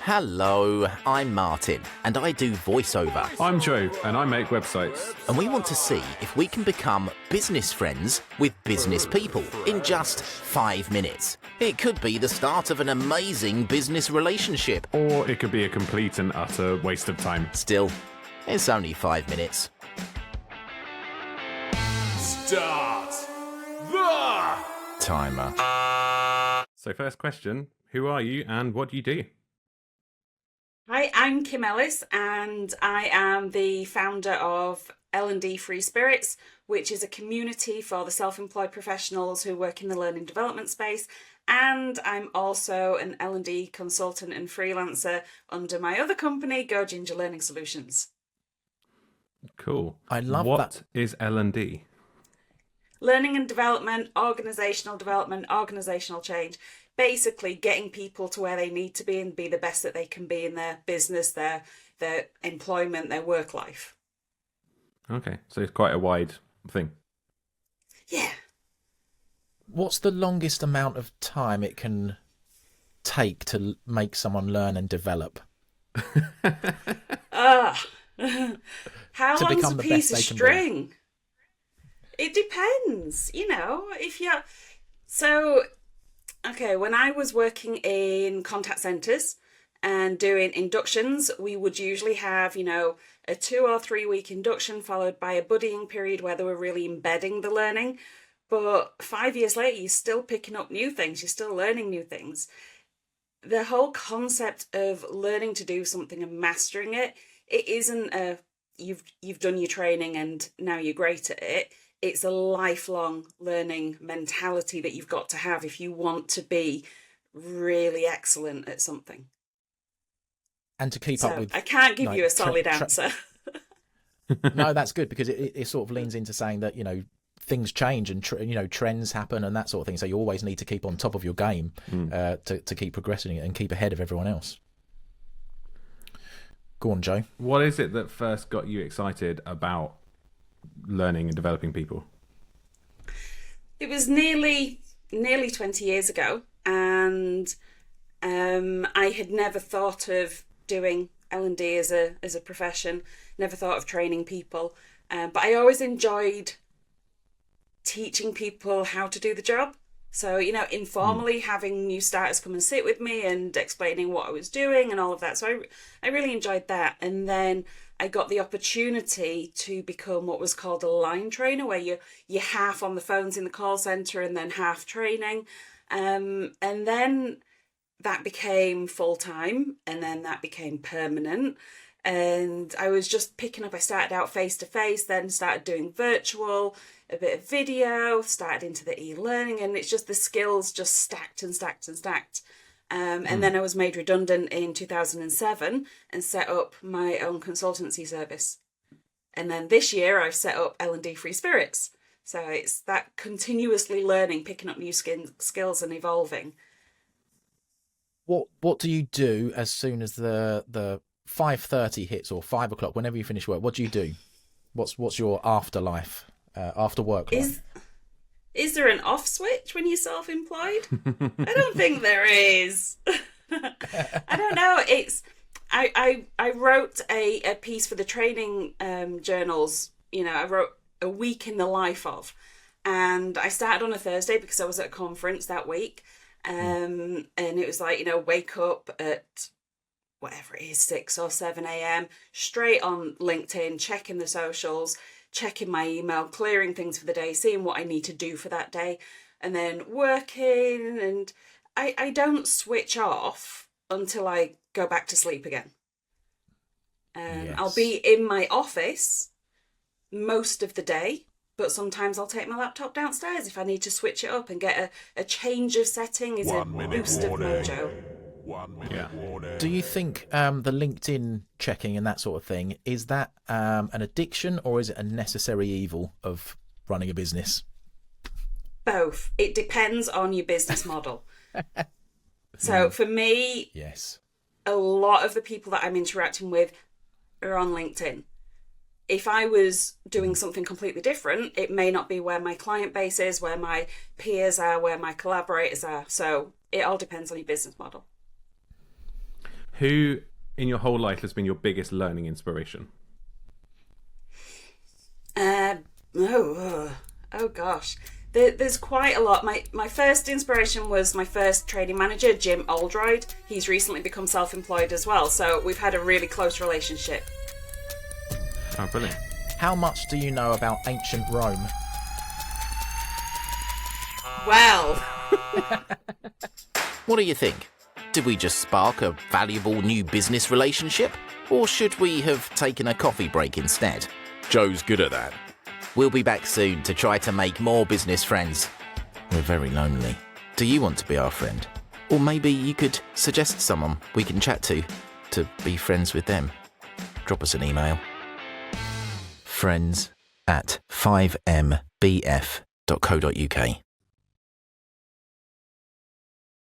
Hello, I'm Martin, and I do voiceover. I'm Joe, and I make websites. And we want to see if we can become business friends with business people in just 5 minutes. It could be the start of an amazing business relationship. Or it could be a complete and utter waste of time. Still, it's only 5 minutes. Start the Timer. So first question, who are you and what do you do? Hi, I'm Kim Ellis and I am the founder of L&D Free Spirits, which is a community for the self-employed professionals who work in the learning development space. And I'm also an L&D consultant and freelancer under my other company, Go Ginger Learning Solutions. Cool. I love What that. is L&D? Learning and development, organisational change. Basically getting people to where they need to be and be the best that they can be in their business, their employment, their work life. Okay, so it's quite a wide thing. Yeah. What's the longest amount of time it can take to make someone learn and develop? How To long's become a the piece of best they can be. string? It depends, if you're... So, okay, when I was working in contact centres and doing inductions, we would usually have, a 2 or 3 week induction followed by a buddying period where they were really embedding the learning. But 5 years later, you're still picking up new things. You're still learning new things. The whole concept of learning to do something and mastering it, it isn't a you've done your training and now you're great at it. It's a lifelong learning mentality that you've got to have if you want to be really excellent at something. And to keep up with... I can't give you a solid answer. No, that's good because it sort of leans into saying that, things change and trends happen and that sort of thing. So you always need to keep on top of your game to keep progressing and keep ahead of everyone else. Go on, Joe. What is it that first got you excited about learning and developing people? It was nearly 20 years ago, and I had never thought of doing L&D as a profession, never thought of training people, but I always enjoyed teaching people how to do the job. So, informally having new starters come and sit with me and explaining what I was doing and all of that. So I really enjoyed that. And then I got the opportunity to become what was called a line trainer, where you're half on the phones in the call centre and then half training. And then that became full-time, and then that became permanent. And I was just picking up, I started out face-to-face, then started doing virtual, a bit of video, started into the e-learning, and it's just the skills just stacked and stacked and stacked. And then I was made redundant in 2007 and set up my own consultancy service. And then this year I've set up L&D Free Spirits. So it's that continuously learning, picking up new skills and evolving. What do you do as soon as the 5:30 hits or 5 o'clock, whenever you finish work? What do you do? What's your afterlife, after work life? Is there an off switch when you're self-employed? I don't think there is. I don't know. I wrote a piece for the training journals. I wrote a week in the life of, and I started on a Thursday because I was at a conference that week. And it was like, wake up at whatever it is, 6 or 7 a.m, straight on LinkedIn, checking the socials, checking my email, clearing things for the day, seeing what I need to do for that day, and then working. And I don't switch off until I go back to sleep again. Yes. I'll be in my office most of the day, but sometimes I'll take my laptop downstairs if I need to switch it up and get a change of setting, is a boost of mojo. 1 minute warning. Do you think the LinkedIn checking and that sort of thing, is that an addiction or is it a necessary evil of running a business? Both. It depends on your business model. So for me, Yes. a lot of the people that I'm interacting with are on LinkedIn. If I was doing something completely different, it may not be where my client base is, where my peers are, where my collaborators are. So it all depends on your business model. Who in your whole life has been your biggest learning inspiration? Oh gosh. There's quite a lot. My first inspiration was my first training manager, Jim Oldroyd. He's recently become self-employed as well, so we've had a really close relationship. Oh, brilliant. How much do you know about ancient Rome? Well, What do you think? Did we just spark a valuable new business relationship? Or should we have taken a coffee break instead? Joe's good at that. We'll be back soon to try to make more business friends. We're very lonely. Do you want to be our friend? Or maybe you could suggest someone we can chat to be friends with them. Drop us an email. friends@5mbf.co.uk